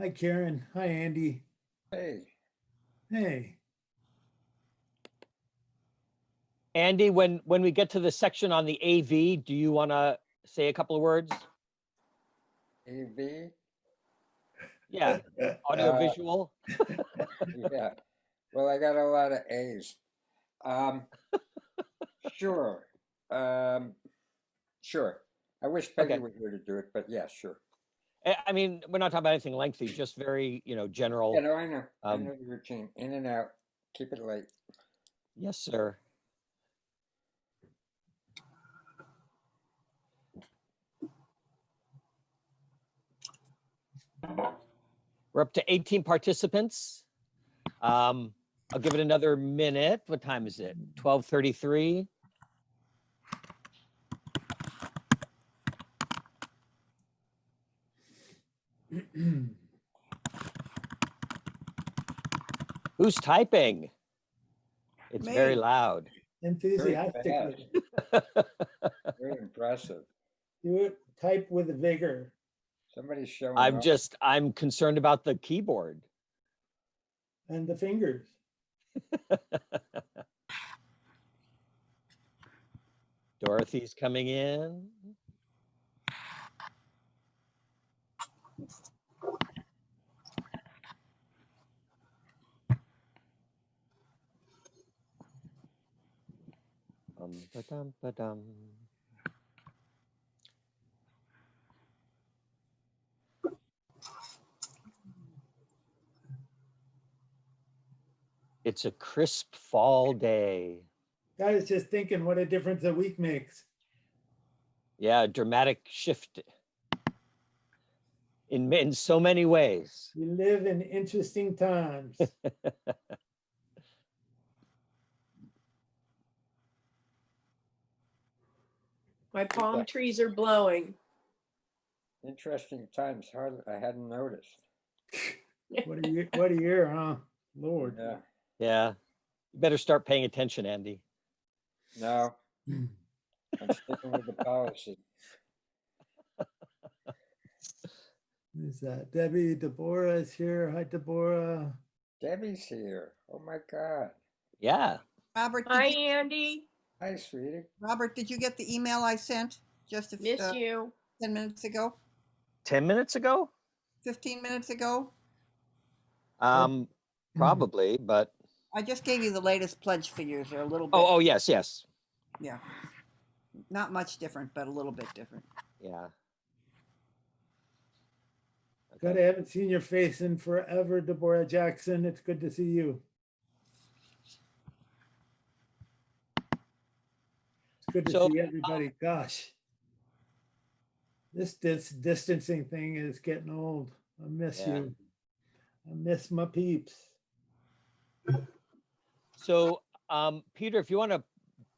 Hi, Karen. Hi, Andy. Hey, Hey. Andy, when we get to the section on the AV, do you want to say a couple of words? AV? Yeah, audio visual. Yeah. Well, I got a lot of A's. Sure. Sure. I wish Peggy Okay. was here to do it, but yeah, sure. I mean, we're not talking about anything lengthy, just very, general. Yeah, no, I know. I know the routine. In and out. Keep it light. Yes, sir. We're up to 18 participants. I'll give it another minute. What time is it? 12:33. Who's typing? It's Me. very loud. Enthusiastically. Very impressive. Do it. Type with vigor. Somebody's showing I'm concerned about the keyboard. And the fingers. Dorothy's coming in. Ba-dum, ba-dum. It's a crisp fall day. I was just thinking what a difference a week makes. Yeah, a dramatic shift in so many ways. We live in interesting times. My palm trees are blowing. interesting times. Hardly, I hadn't noticed. What a year, huh? Lord. Yeah. Yeah, you better start paying attention, Andy. No. I'm sticking with the policy. Who's that? Debbie, Deborah is here. Hi, Deborah. Debbie's here. Oh my God. Yeah. Robert, Hi, Andy. Hi, sweetie. Robert, did you get the email I sent just Miss you. 10 minutes ago? 10 minutes ago? 15 minutes ago? Probably, but I just gave you the latest pledge figures. They're a little bit. oh yes. Yeah. Not much different, but a little bit different. Yeah. God, I haven't seen your face in forever, Deborah Jackson. It's good to see you. It's good to see everybody. Gosh, this distancing thing is getting old. I miss you. I miss my peeps. So, Peter, if you want to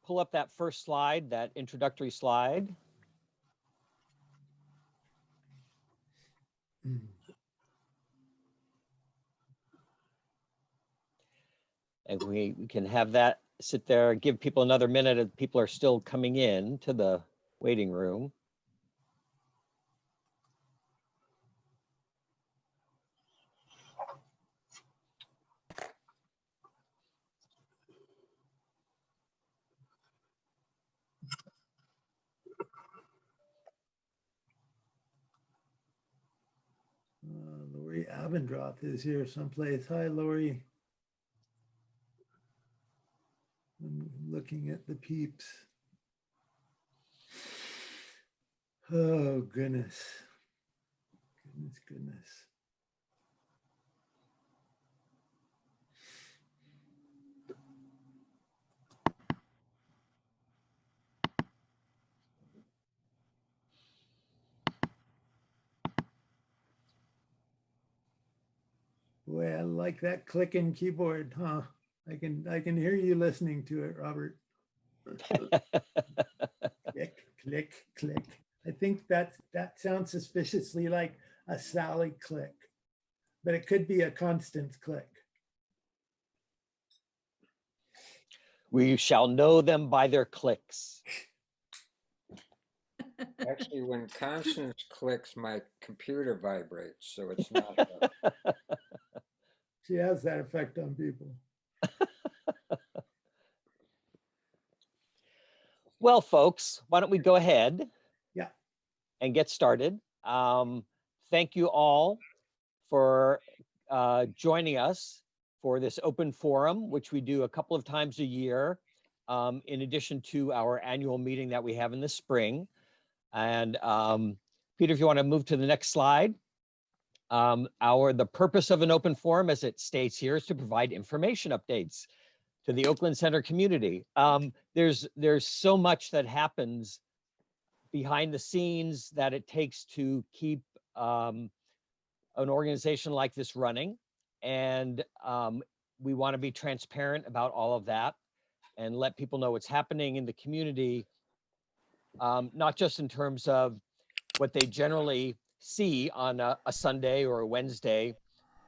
pull up that first slide, that introductory slide. And we can have that sit there, give people another minute if people are still coming in to the waiting room. Lori Abendroth is here someplace. Hi, Lori. I'm looking at the peeps. Oh, goodness. Goodness. Boy, I like that clicking keyboard, huh? I can hear you listening to it, Robert. Click, click, click. I think that sounds suspiciously like a Sally click, but it could be a Constance click. We shall know them by their clicks. Actually, when Constance clicks, my computer vibrates, so it's not. She has that effect on people. Well, folks, why don't we go ahead? Yeah. And get started. Thank you all for joining us for this open forum, which we do a couple of times a year, in addition to our annual meeting that we have in the spring. And Peter, if you want to move to the next slide. The purpose of an open forum, as it states here, is to provide information updates to the Oakland Center community. There's so much that happens behind the scenes that it takes to keep an organization like this running. And we want to be transparent about all of that and let people know what's happening in the community, not just in terms of what they generally see on a Sunday or a Wednesday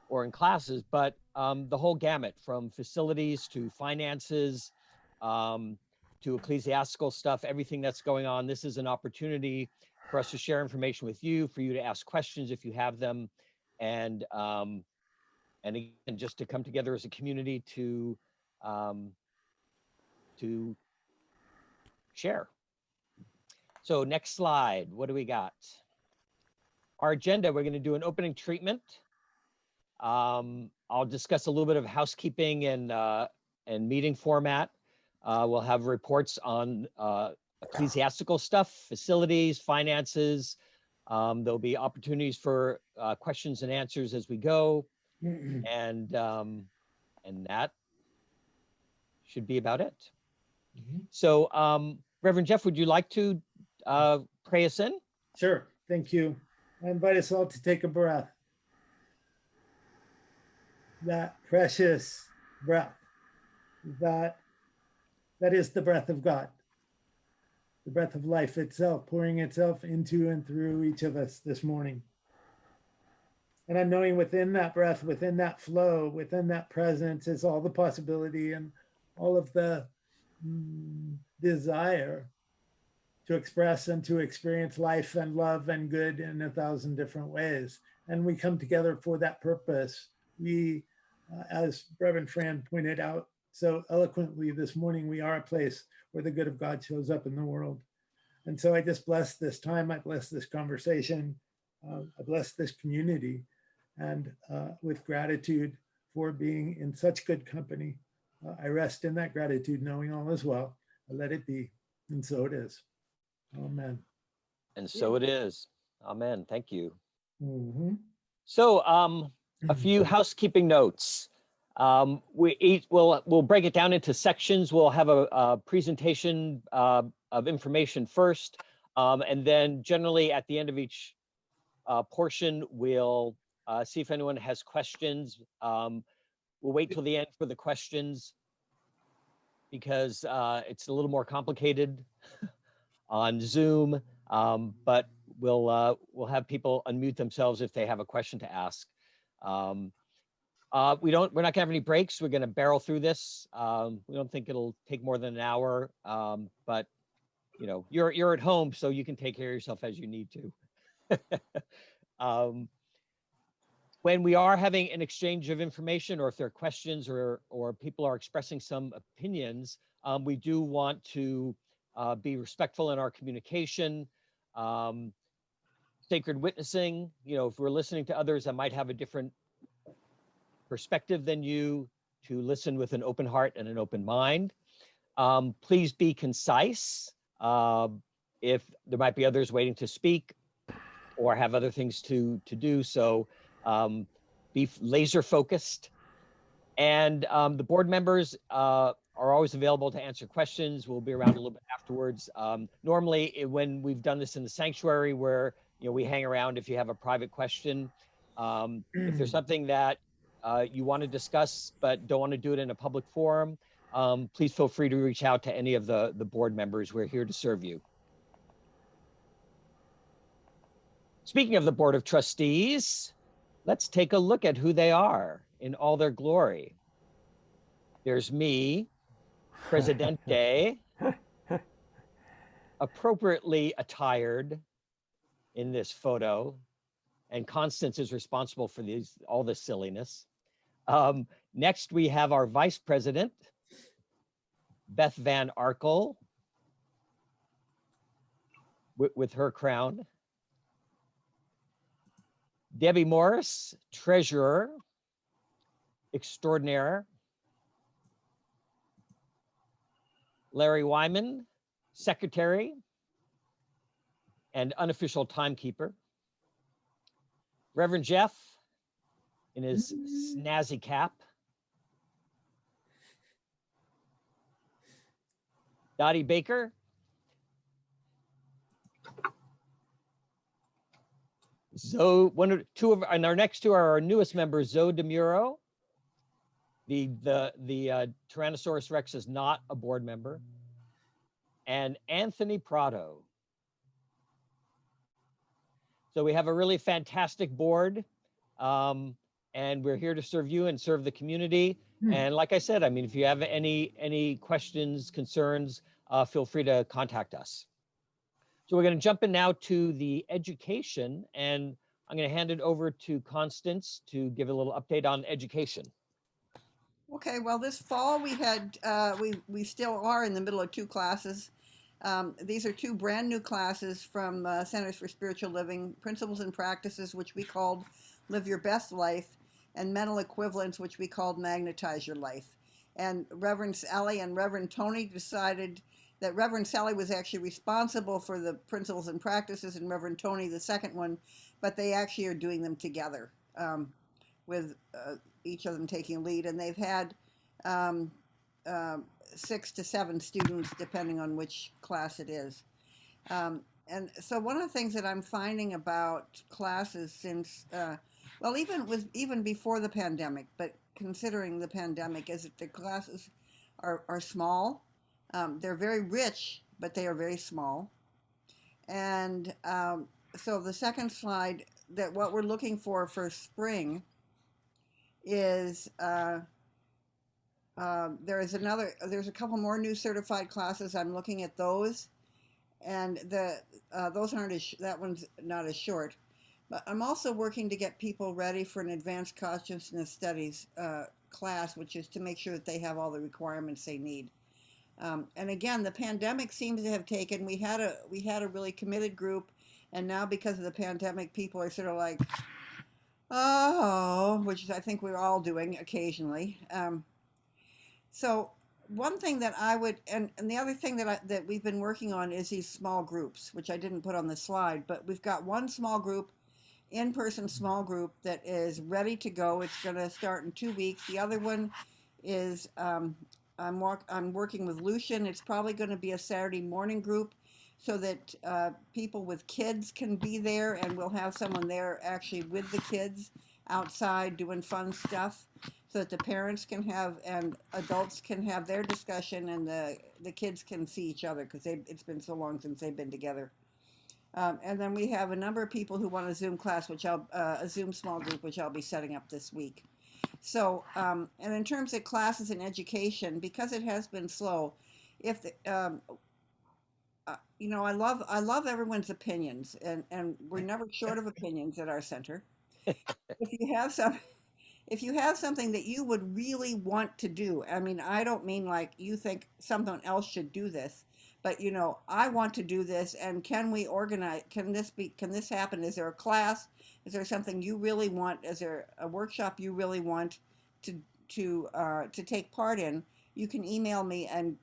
or in classes, but the whole gamut, from facilities to finances, to ecclesiastical stuff, everything that's going on. This is an opportunity for us to share information with you, for you to ask questions if you have them, and again, just to come together as a community to share. So next slide, what do we got? Our agenda, we're going to do an opening treatment. I'll discuss a little bit of housekeeping and meeting format. We'll have reports on ecclesiastical stuff, facilities, finances. There'll be opportunities for questions and answers as we go. And that should be about it. So Reverend Jeff, would you like to pray us in? Sure. Thank you. I invite us all to take a breath. That precious breath, that is the breath of God, the breath of life itself, pouring itself into and through each of us this morning. And I'm knowing within that breath, within that flow, within that presence is all the possibility and all of the desire to express and to experience life and love and good in 1,000 different ways. And we come together for that purpose. We, as Reverend Fran pointed out so eloquently this morning, we are a place where the good of God shows up in the world. And so I just bless this time. I bless this conversation. I bless this community. And with gratitude for being in such good company, I rest in that gratitude, knowing all is well. I let it be. And so it is. Amen. And so it is. Amen. Thank you. Mm-hmm. So a few housekeeping notes. We'll break it down into sections. We'll have a presentation of information first, and then generally at the end of each portion, we'll see if anyone has questions. We'll wait till the end for the questions because it's a little more complicated on Zoom, but we'll have people unmute themselves if they have a question to ask. We're not gonna have any breaks. We're gonna barrel through this. We don't think it'll take more than an hour, but you know, you're at home, so you can take care of yourself as you need to. When we are having an exchange of information, or if there are questions or people are expressing some opinions, we do want to be respectful in our communication. Sacred witnessing, you know, if we're listening to others that might have a different perspective than you, to listen with an open heart and an open mind. Please be concise. If there might be others waiting to speak or have other things to do, so be laser focused. And the board members are always available to answer questions. We'll be around a little bit afterwards. Normally, when we've done this in the sanctuary, where we hang around if you have a private question. If there's something that you want to discuss but don't want to do it in a public forum, please feel free to reach out to any of the board members. We're here to serve you. Speaking of the Board of Trustees, let's take a look at who they are in all their glory. There's me, Presidente. appropriately attired in this photo, and Constance is responsible for all this silliness. Next, we have our Vice President, Beth Van Arkel, with her crown. Debbie Morris, Treasurer Extraordinaire. Larry Wyman, Secretary and unofficial timekeeper. Reverend Jeff in his snazzy cap. Dottie Baker. And our next two are our newest members, Zoe DeMuro. The Tyrannosaurus Rex is not a board member. And Anthony Prado. So we have a really fantastic board, and we're here to serve you and serve the community. And like I said, I mean, if you have any questions, concerns, feel free to contact us. So we're going to jump in now to the education, and I'm going to hand it over to Constance to give a little update on education. Okay, well, this fall we had, we still are in the middle of two classes. These are two brand new classes from Centers for Spiritual Living, Principles and Practices, which we called Live Your Best Life, and Mental Equivalents, which we called Magnetize Your Life. And Reverend Sally and Reverend Tony decided that Reverend Sally was actually responsible for the Principles and Practices, and Reverend Tony the second one, but they actually are doing them together, with each of them taking lead. And they've had 6 to 7 students, depending on which class it is. And so one of the things that I'm finding about classes since, well, even before the pandemic, but considering the pandemic, is that the classes are small. They're very rich, but they are very small. And so the second slide, that what we're looking for spring is there's a couple more new certified classes. I'm looking at those, and those aren't that one's not as short. But I'm also working to get people ready for an advanced consciousness studies class, which is to make sure that they have all the requirements they need. And again, the pandemic seems to have taken. We had a really committed group, and now because of the pandemic, people are sort of like, oh, which I think we're all doing occasionally. So one thing that I would, and the other thing that we've been working on is these small groups, which I didn't put on the slide, but we've got one small group, in-person small group, that is ready to go. It's going to start in 2 weeks. The other one is, I'm working with Lucian. It's probably going to be a Saturday morning group so that people with kids can be there, and we'll have someone there actually with the kids outside doing fun stuff, so that the parents can have and adults can have their discussion, and the kids can see each other, because it's been so long since they've been together. And then we have a number of people who want a Zoom class, a Zoom small group, which I'll be setting up this week. So, and in terms of classes and education, because it has been slow, if the, you know, I love everyone's opinions, and we're never short of opinions at our center. If you have something that you would really want to do, I mean, I don't mean like you think someone else should do this, but you know, I want to do this, and can we organize, can this happen? Is there a class? Is there something you really want? Is there a workshop you really want to take part in? You can email me, and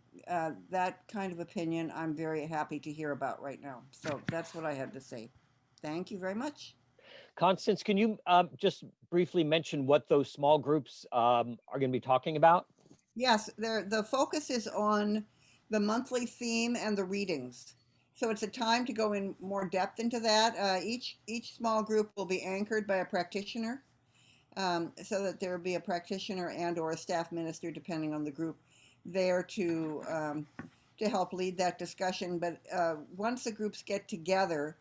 that kind of opinion I'm very happy to hear about right now. So that's what I had to say. Thank you very much. Constance, can you just briefly mention what those small groups are going to be talking about? Yes, the focus is on the monthly theme and the readings. So it's a time to go in more depth into that. Each small group will be anchored by a practitioner, so that there will be a practitioner and or a staff minister, depending on the group, there to help lead that discussion. But once the groups get together,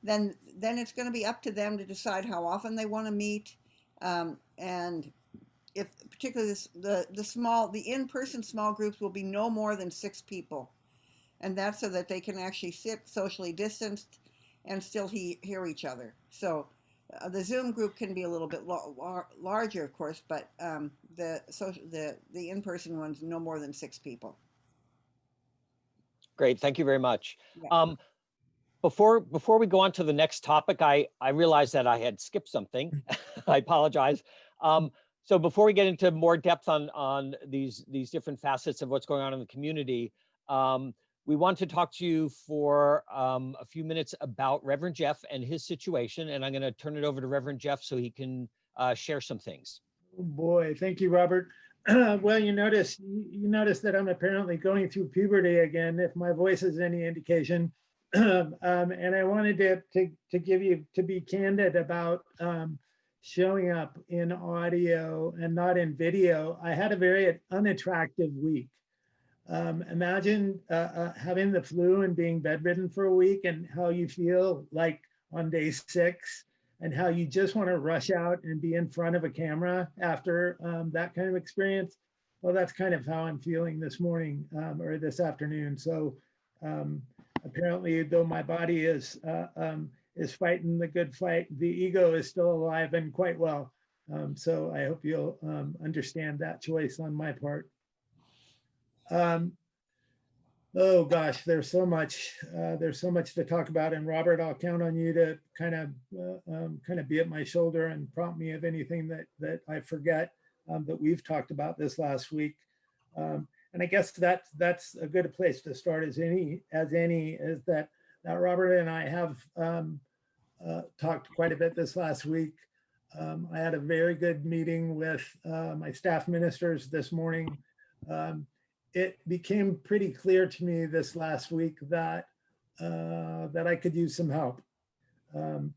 then it's going to be up to them to decide how often they want to meet, and if particularly the in-person small groups will be no more than 6 people, and that's so that they can actually sit socially distanced and still hear each other. So the Zoom group can be a little bit larger, of course, but the in-person ones no more than 6 people. Great, thank you very much. Yeah. Before we go on to the next topic, I realized that I had skipped something. I apologize. So before we get into more depth on these different facets of what's going on in the community, we want to talk to you for a few minutes about Reverend Jeff and his situation, and I'm going to turn it over to Reverend Jeff so he can share some things. Oh boy, thank you, Robert. Well, you notice that I'm apparently going through puberty again, if my voice is any indication. And I wanted to be candid about showing up in audio and not in video. I had a very unattractive week. Imagine having the flu and being bedridden for a week and how you feel like on day 6 and how you just want to rush out and be in front of a camera after that kind of experience. Well, that's kind of how I'm feeling this morning or this afternoon. So apparently, though my body is fighting the good fight, the ego is still alive and quite well. So I hope you'll understand that choice on my part. Oh gosh, there's so much to talk about. And Robert, I'll count on you to kind of be at my shoulder and prompt me of anything that I forget that we've talked about this last week. And I guess that's a good place to start as any is that Robert and I have talked quite a bit this last week. I had a very good meeting with my staff ministers this morning. It became pretty clear to me this last week that I could use some help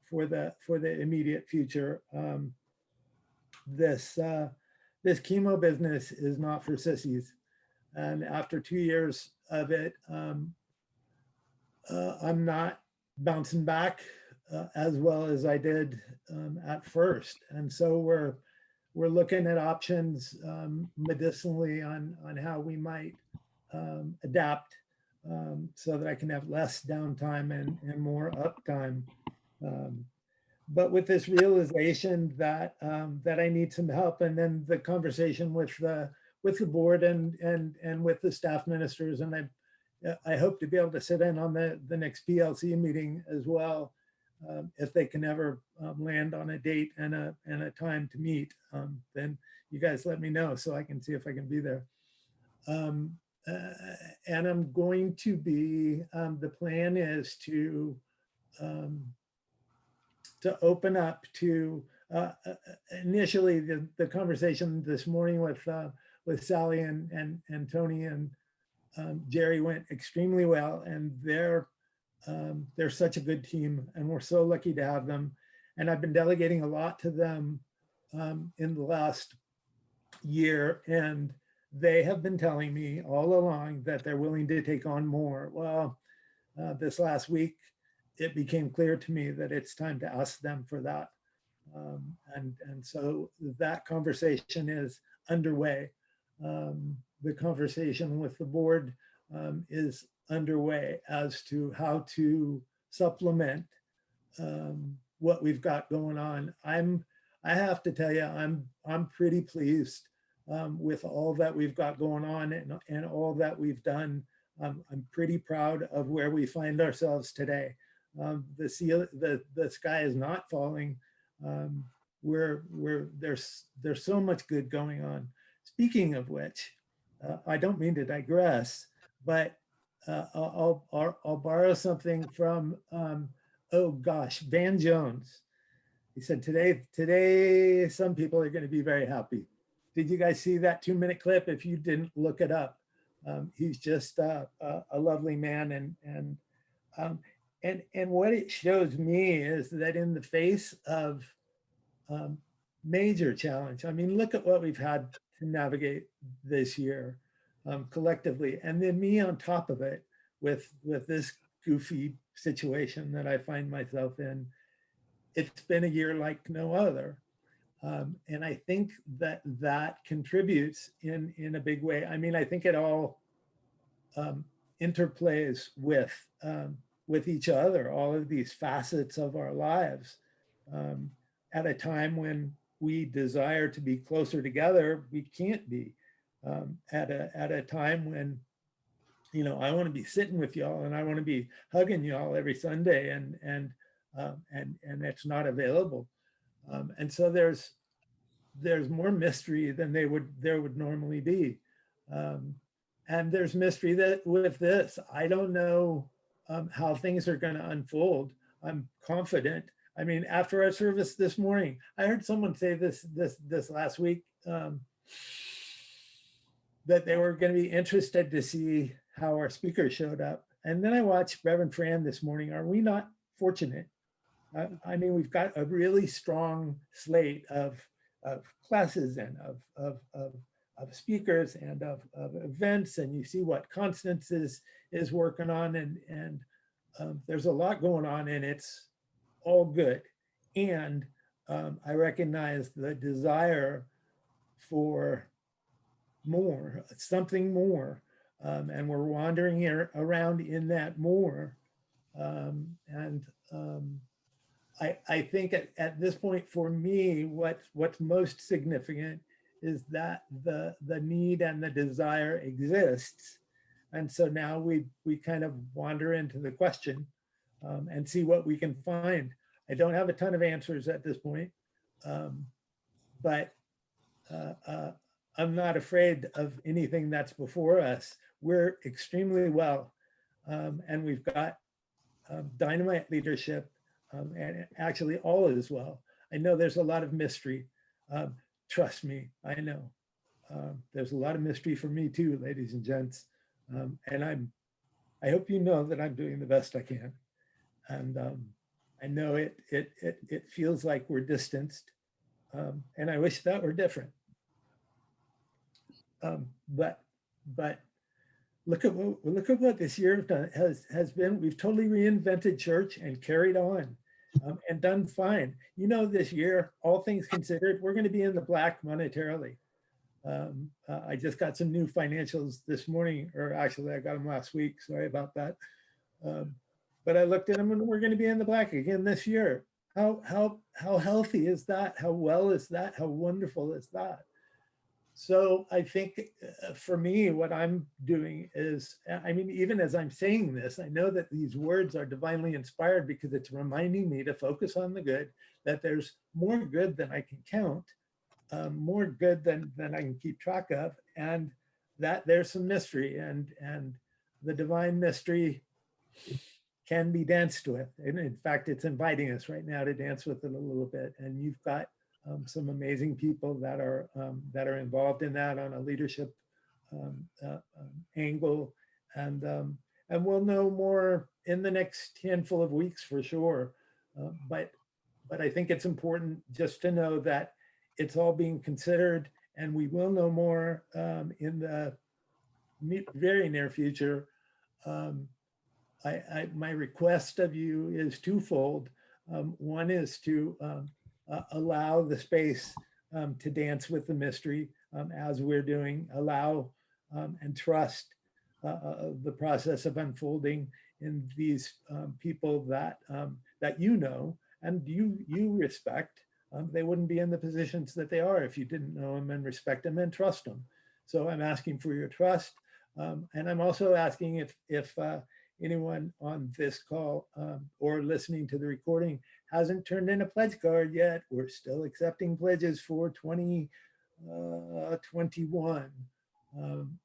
for the immediate future. This chemo business is not for sissies, and after 2 years of it, I'm not bouncing back as well as I did at first, and so we're looking at options medicinally on how we might adapt so that I can have less downtime and more uptime. But with this realization that I need some help, and then the conversation with the board and with the staff ministers, and I hope to be able to sit in on the next PLC meeting as well. If they can ever land on a date and a time to meet, then you guys let me know so I can see if I can be there. And I'm going to be, the plan is to open up to, initially the conversation this morning with Sally and Tony and Jerry went extremely well, and they're such a good team, and we're so lucky to have them. And I've been delegating a lot to them in the last year, and they have been telling me all along that they're willing to take on more. Well, this last week, it became clear to me that it's time to ask them for that. And so that conversation is underway. The conversation with the board is underway as to how to supplement what we've got going on. I have to tell you, I'm pretty pleased with all that we've got going on and all that we've done. I'm pretty proud of where we find ourselves today. The sky is not falling. There's so much good going on. Speaking of which, I don't mean to digress, but I'll borrow something from, oh gosh, Van Jones. He said, today, some people are going to be very happy. Did you guys see that 2-minute clip? If you didn't, look it up. He's just a lovely man. And what it shows me is that in the face of major challenge, I mean, look at what we've had to navigate this year collectively. And then me on top of it with this goofy situation that I find myself in. It's been a year like no other. And I think that contributes in a big way. I mean, I think it all interplays with each other, all of these facets of our lives. At a time when we desire to be closer together, we can't be. At a time when, you know, I want to be sitting with y'all and I want to be hugging y'all every Sunday, and it's not available. And so there's more mystery than there would normally be. And there's mystery that with this, I don't know how things are going to unfold. I'm confident. I mean, after our service this morning, I heard someone say this last week, that they were going to be interested to see how our speaker showed up. And then I watched Reverend Fran this morning. Are we not fortunate? I mean, we've got a really strong slate of classes and of speakers and of events, and you see what Constance is working on, and there's a lot going on, and it's all good. And I recognize the desire for more, something more, and we're wandering here around in that more. I think at this point for me, what's most significant is that the need and the desire exists. And so now we kind of wander into the question and see what we can find. I don't have a ton of answers at this point, but I'm not afraid of anything that's before us. We're extremely well, and we've got dynamite leadership, and actually all is well. I know there's a lot of mystery. Trust me, I know. There's a lot of mystery for me too, ladies and gents. And I hope you know that I'm doing the best I can. And I know it feels like we're distanced, and I wish that were different. But look at what this year has been. We've totally reinvented church and carried on, and done fine. You know, this year, all things considered, we're going to be in the black monetarily. I just got some new financials this morning, or actually I got them last week. Sorry about that. But I looked at them and we're going to be in the black again this year. How healthy is that? How well is that? How wonderful is that? So I think for me, what I'm doing is, I mean, even as I'm saying this, I know that these words are divinely inspired because it's reminding me to focus on the good, that there's more good than I can count, more good than I can keep track of, and that there's some mystery, and the divine mystery can be danced with. And in fact, it's inviting us right now to dance with it a little bit. And you've got some amazing people that are involved in that on a leadership angle, and we'll know more in the next handful of weeks for sure. But I think it's important just to know that it's all being considered, and we will know more in the very near future. My request of you is twofold. One is to allow the space to dance with the mystery as we're doing, allow and trust the process of unfolding in these people that you know and you respect. They wouldn't be in the positions that they are if you didn't know them and respect them and trust them. So I'm asking for your trust, and I'm also asking if anyone on this call or listening to the recording hasn't turned in a pledge card yet. We're still accepting pledges for 2021.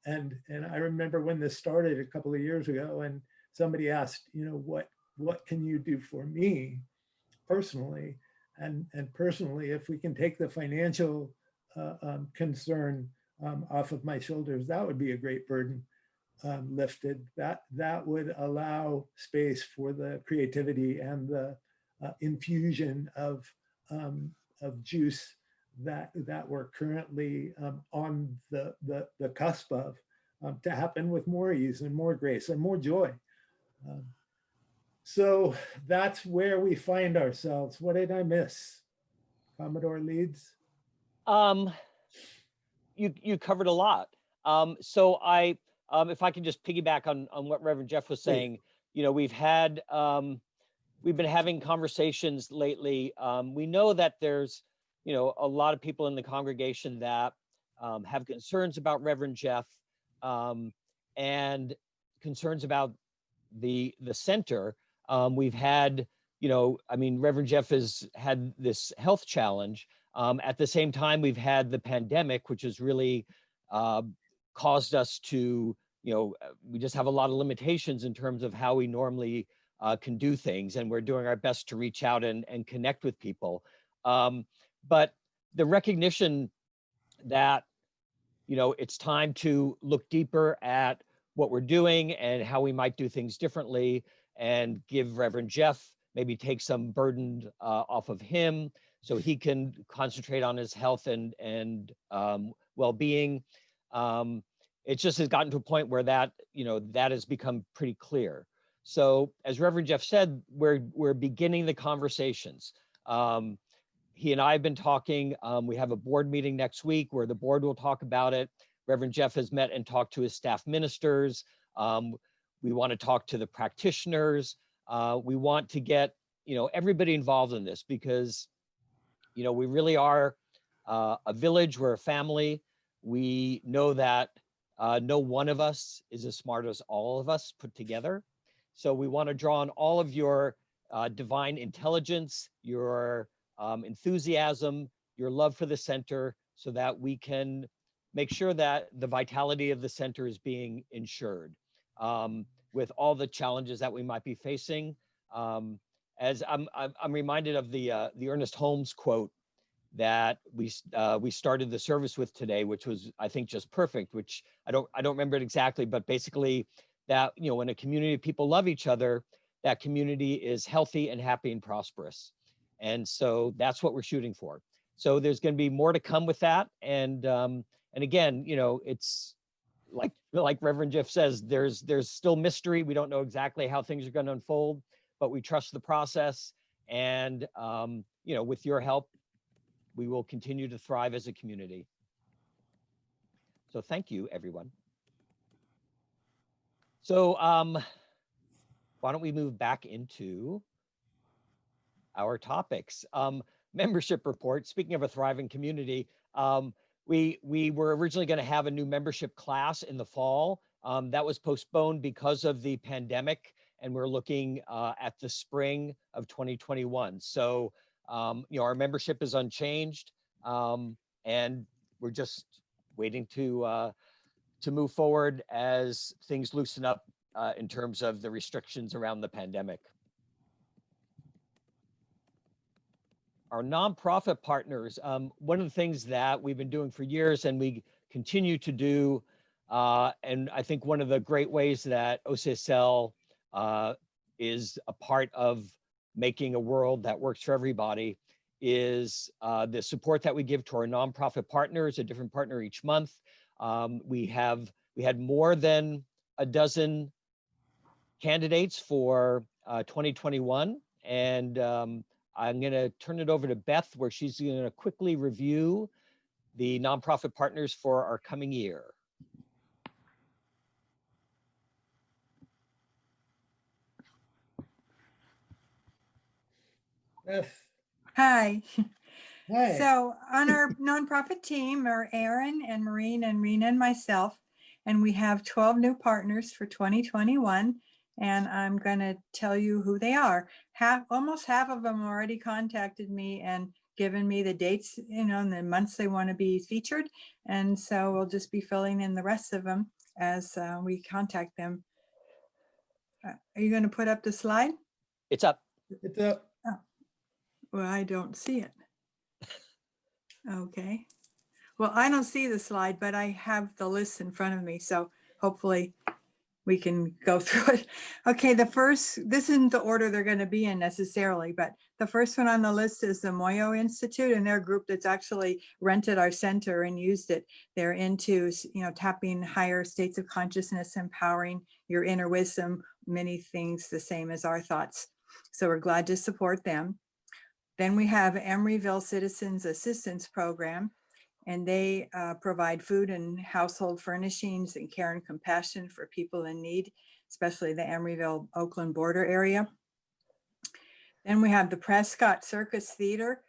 And I remember when this started a couple of years ago, and somebody asked, you know, what can you do for me personally? And personally, if we can take the financial concern off of my shoulders, that would be a great burden. Lifted, that would allow space for the creativity and the infusion of juice that we're currently on the cusp of to happen with more ease and more grace and more joy. So that's where we find ourselves. What did I miss? Commodore Leeds? You covered a lot. So I if I can just piggyback on what Reverend Jeff was Please. saying, you know, we've been having conversations lately. We know that there's, you know, a lot of people in the congregation that have concerns about Reverend Jeff and concerns about the center. We've had, you know, I mean, Reverend Jeff has had this health challenge. At the same time, we've had the pandemic, which has really caused us to, you know, we just have a lot of limitations in terms of how we normally can do things, and we're doing our best to reach out and connect with people. But the recognition that, you know, it's time to look deeper at what we're doing and how we might do things differently, and give Reverend Jeff, maybe take some burden off of him so he can concentrate on his health and well-being. It just has gotten to a point where that, you know, that has become pretty clear. So as Reverend Jeff said, we're beginning the conversations. He and I have been talking. We have a board meeting next week where the board will talk about it. Reverend Jeff has met and talked to his staff ministers. We want to talk to the practitioners. We want to get, you know, everybody involved in this, because, you know, we really are a village, we're a family. We know that no one of us is as smart as all of us put together. So we want to draw on all of your divine intelligence, your enthusiasm, your love for the center, so that we can make sure that the vitality of the center is being ensured with all the challenges that we might be facing. As I'm reminded of the Ernest Holmes quote that we started the service with today, which was, I think, just perfect. Which I don't remember it exactly, but basically that, you know, when a community of people love each other, that community is healthy and happy and prosperous. And so that's what we're shooting for. So there's going to be more to come with that. And again, you know, it's like Reverend Jeff says, there's still mystery. We don't know exactly how things are going to unfold, but we trust the process. And you know, with your help, we will continue to thrive as a community. So thank you, everyone. So why don't we move back into our topics? Membership report. Speaking of a thriving community, we were originally going to have a new membership class in the fall. That was postponed because of the pandemic, and we're looking at the spring of 2021. So you know, our membership is unchanged, and we're just waiting to move forward as things loosen up in terms of the restrictions around the pandemic. Our nonprofit partners, one of the things that we've been doing for years and we continue to do, and I think one of the great ways that OCSL is a part of making a world that works for everybody, is the support that we give to our nonprofit partners, a different partner each month. We had more than a dozen candidates for 2021, and I'm going to turn it over to Beth, where she's going to quickly review the nonprofit partners for our coming year. Beth, Hi. hi. So on our nonprofit team are Aaron and Maureen and Rena and myself, and we have 12 new partners for 2021. And I'm going to tell you who they are. Almost half of them already contacted me and given me the dates, you know, and the months they want to be featured. And so we'll just be filling in the rest of them as we contact them. Are you going to put up the slide? It's up. It's up. Oh, well, I don't see it. Okay. Well, I don't see the slide, but I have the list in front of me. So hopefully we can go through it. Okay, this isn't the order they're going to be in necessarily, but the first one on the list is the Moyo Institute, and they're a group that's actually rented our center and used it. They're into, you know, tapping higher states of consciousness, empowering your inner wisdom, many things the same as our thoughts. So we're glad to support them. Then we have Emeryville Citizens Assistance Program. And they provide food and household furnishings and care and compassion for people in need, especially the Emeryville, Oakland border area. Then we have the Prescott Circus Theater,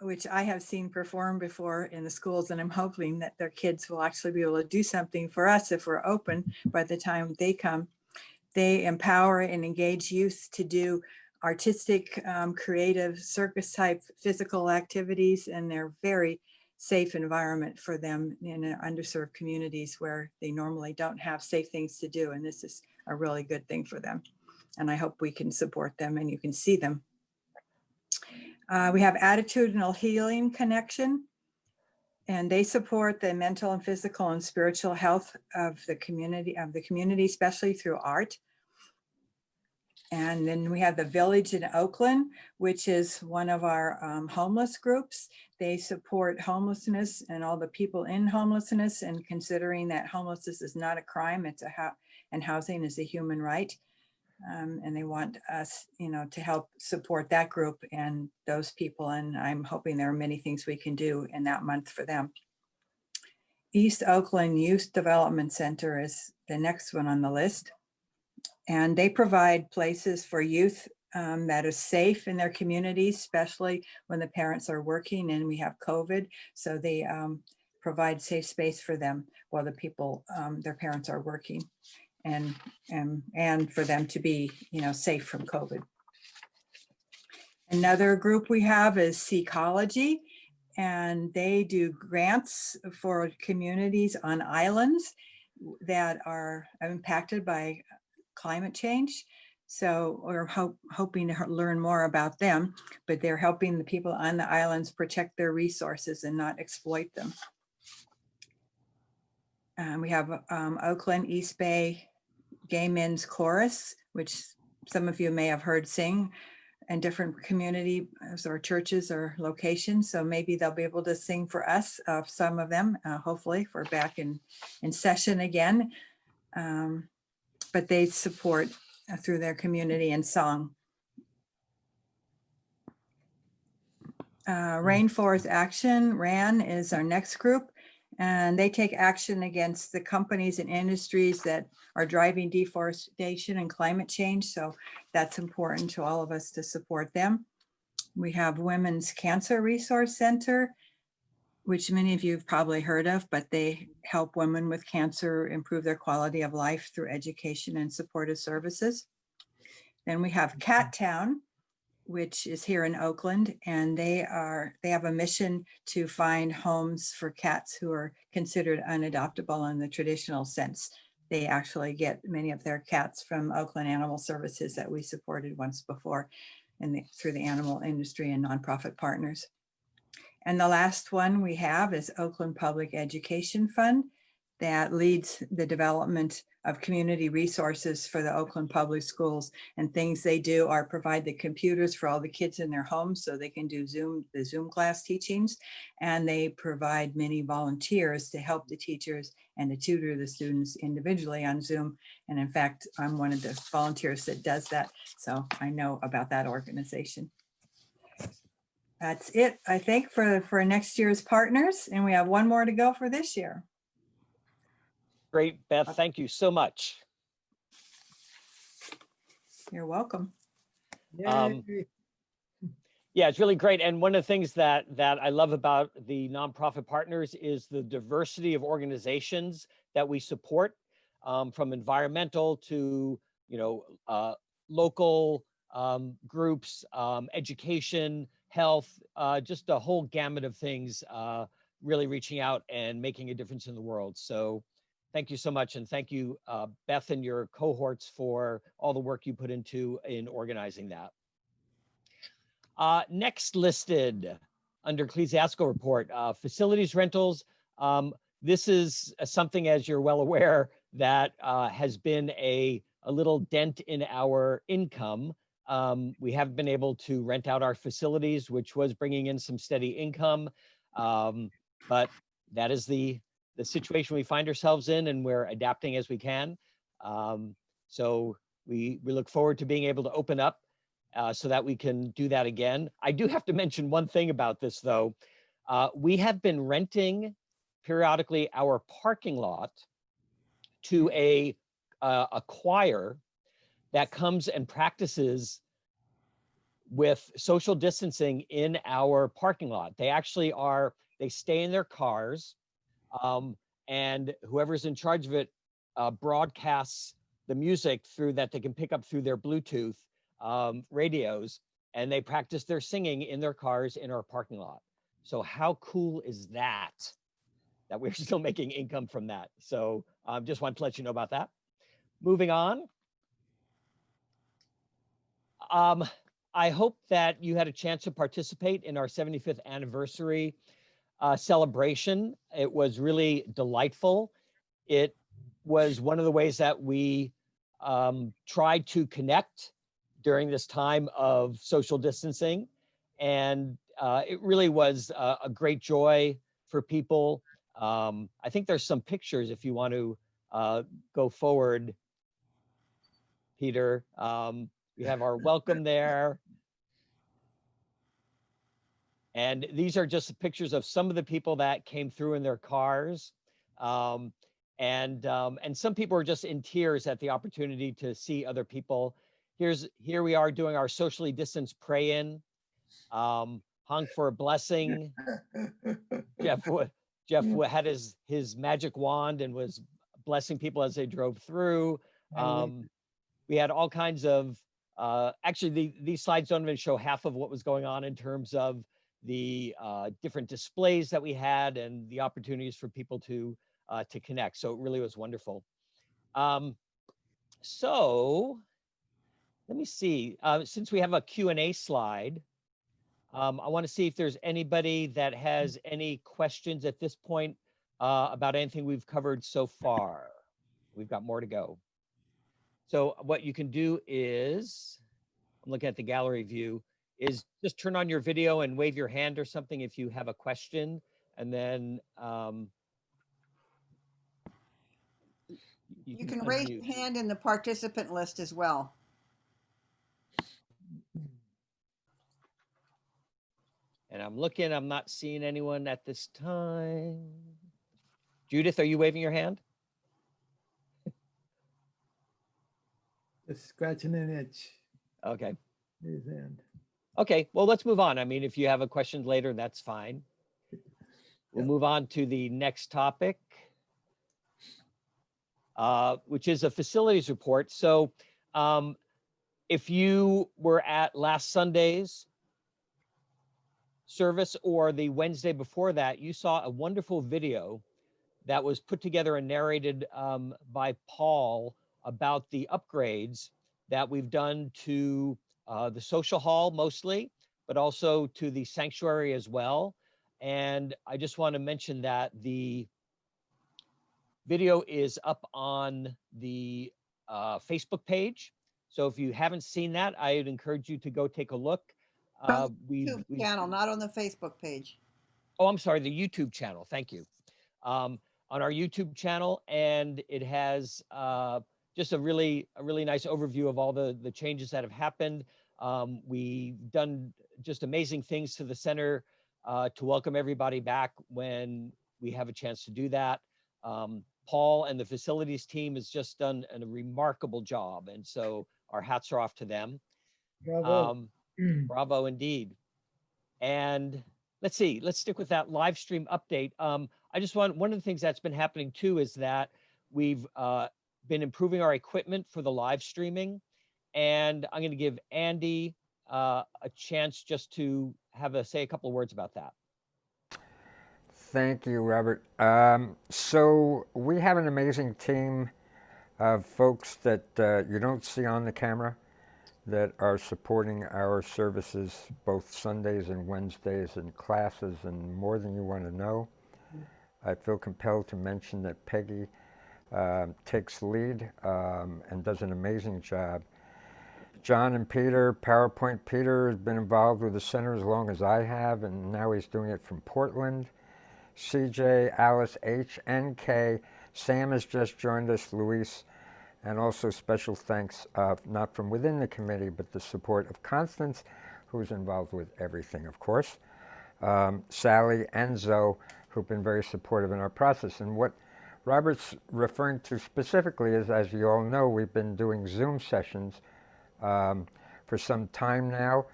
which I have seen perform before in the schools, and I'm hoping that their kids will actually be able to do something for us if we're open by the time they come. They empower and engage youth to do artistic, creative, circus type physical activities, and they're very safe environment for them in underserved communities where they normally don't have safe things to do. And this is a really good thing for them. And I hope we can support them and you can see them. We have Attitudinal Healing Connection, and they support the mental and physical and spiritual health of the community, especially through art. And then we have the Village in Oakland, which is one of our homeless groups. They support homelessness and all the people in homelessness, and considering that homelessness is not a crime, it's and housing is a human right. And they want us, to help support that group and those people. And I'm hoping there are many things we can do in that month for them. East Oakland Youth Development Center is the next one on the list. And they provide places for youth that are safe in their communities, especially when the parents are working and we have COVID. So they provide safe space for them while the people, their parents are working, and for them to be, safe from COVID. Another group we have is ECCLESIASTICAL, and they do grants for communities on islands that are impacted by climate change. So we're hoping to learn more about them, but they're helping the people on the islands protect their resources and not exploit them. We have Oakland East Bay Gay Men's Chorus, which some of you may have heard sing in different communities or churches or locations. So maybe they'll be able to sing for us, some of them, hopefully, if we're back in session again. But they support through their community and song. Rainforest Action, RAN, is our next group. And they take action against the companies and industries that are driving deforestation and climate change. So that's important to all of us to support them. We have Women's Cancer Resource Center, which many of you have probably heard of, but they help women with cancer improve their quality of life through education and supportive services. Then we have Cat Town, which is here in Oakland, and they have a mission to find homes for cats who are considered unadoptable in the traditional sense. They actually get many of their cats from Oakland Animal Services that we supported once before through the animal industry and nonprofit partners. And the last one we have is Oakland Public Education Fund that leads the development of community resources for the Oakland Public Schools. And things they do are provide the computers for all the kids in their homes so they can do the Zoom class teachings. And they provide many volunteers to help the teachers and to tutor the students individually on Zoom. And in fact, I'm one of the volunteers that does that. So I know about that organization. That's it, I think, for next year's partners. And we have one more to go for this year. Great, Beth. Thank you so much. You're welcome. Yeah, it's really great. And one of the things that I love about the nonprofit partners is the diversity of organizations that we support, from environmental to local groups, education, health, just a whole gamut of things, really reaching out and making a difference in the world. So thank you so much. And thank you, Beth, and your cohorts for all the work you put into organizing that. Next listed under ecclesiastical report, facilities rentals. This is something, as you're well aware, that has been a little dent in our income. We haven't been able to rent out our facilities, which was bringing in some steady income. But that is the situation we find ourselves in, and we're adapting as we can. So we look forward to being able to open up so that we can do that again. I do have to mention one thing about this, though. We have been renting periodically our parking lot to a choir that comes and practices with social distancing in our parking lot. They actually they stay in their cars, and whoever's in charge of it broadcasts the music through that they can pick up through their Bluetooth radios, and they practice their singing in their cars in our parking lot. So how cool is that? That we're still making income from that. So just wanted to let you know about that. Moving on. I hope that you had a chance to participate in our 75th anniversary celebration. It was really delightful. It was one of the ways that we tried to connect during this time of social distancing. And it really was a great joy for people. I think there's some pictures if you want to go forward, Peter. We have our welcome there. And these are just pictures of some of the people that came through in their cars. And some people are just in tears at the opportunity to see other people. Here we are doing our socially distanced pray-in. Hung for a blessing. Jeff had his magic wand and was blessing people as they drove through. We had all kinds of, actually these slides don't even show half of what was going on in terms of the different displays that we had and the opportunities for people to connect. So it really was wonderful. So let me see, since we have a Q&A slide, I want to see if there's anybody that has any questions at this point about anything we've covered so far. We've got more to go. So what you can do is, I'm looking at the gallery view, is just turn on your video and wave your hand or something if you have a question, and then you can raise your hand in the participant list as well. And I'm looking, I'm not seeing anyone at this time. Judith, are you waving your hand? Just scratching an itch. Okay. His hand. Okay, well, let's move on. I mean, if you have a question later, that's fine. We'll move on to the next topic, which is a facilities report. So if you were at last Sunday's service or the Wednesday before that, you saw a wonderful video that was put together and narrated by Paul about the upgrades that we've done to the social hall mostly, but also to the sanctuary as well. And I just want to mention that the video is up on the Facebook page. So if you haven't seen that, I would encourage you to go take a look. YouTube channel, not on the Facebook page. Oh, I'm sorry, the YouTube channel. Thank you. On our YouTube channel, and it has just a really nice overview of all the changes that have happened. We've done just amazing things to the center to welcome everybody back when we have a chance to do that. Paul and the facilities team has just done a remarkable job, and so our hats are off to them. Bravo. Bravo indeed. And let's see, let's stick with that live stream update. I just want, one of the things that's been happening too is that we've been improving our equipment for the live streaming. And I'm going to give Andy a chance just to say a couple of words about that. Thank you, Robert. So we have an amazing team of folks that you don't see on the camera that are supporting our services both Sundays and Wednesdays and classes and more than you want to know. I feel compelled to mention that Peggy takes lead and does an amazing job. John and Peter, PowerPoint Peter, has been involved with the center as long as I have, and now he's doing it from Portland. CJ, Alice, H, and K. Sam has just joined us, Luis, and also special thanks, not from within the committee, but the support of Constance, who's involved with everything, of course. Sally and Zoe, who've been very supportive in our process. And what Robert's referring to specifically is, as you all know, we've been doing Zoom sessions for some time now,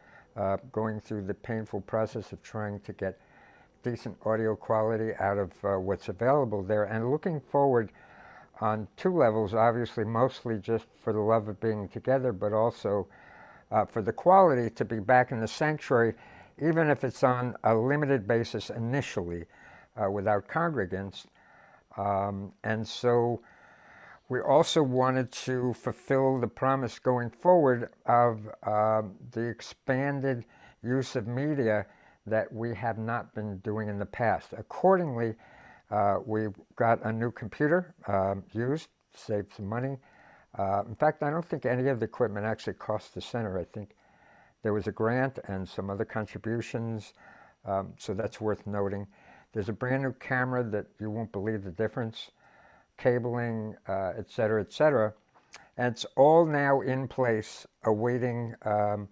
going through the painful process of trying to get decent audio quality out of what's available there, and looking forward on two levels, obviously mostly just for the love of being together, but also for the quality to be back in the sanctuary, even if it's on a limited basis initially without congregants. And so we also wanted to fulfill the promise going forward of the expanded use of media that we have not been doing in the past. Accordingly, we've got a new computer used, saved some money. In fact, I don't think any of the equipment actually cost the center. I think there was a grant and some other contributions, so that's worth noting. There's a brand new camera that you won't believe the difference, cabling, et cetera, et cetera. And it's all now in place, awaiting the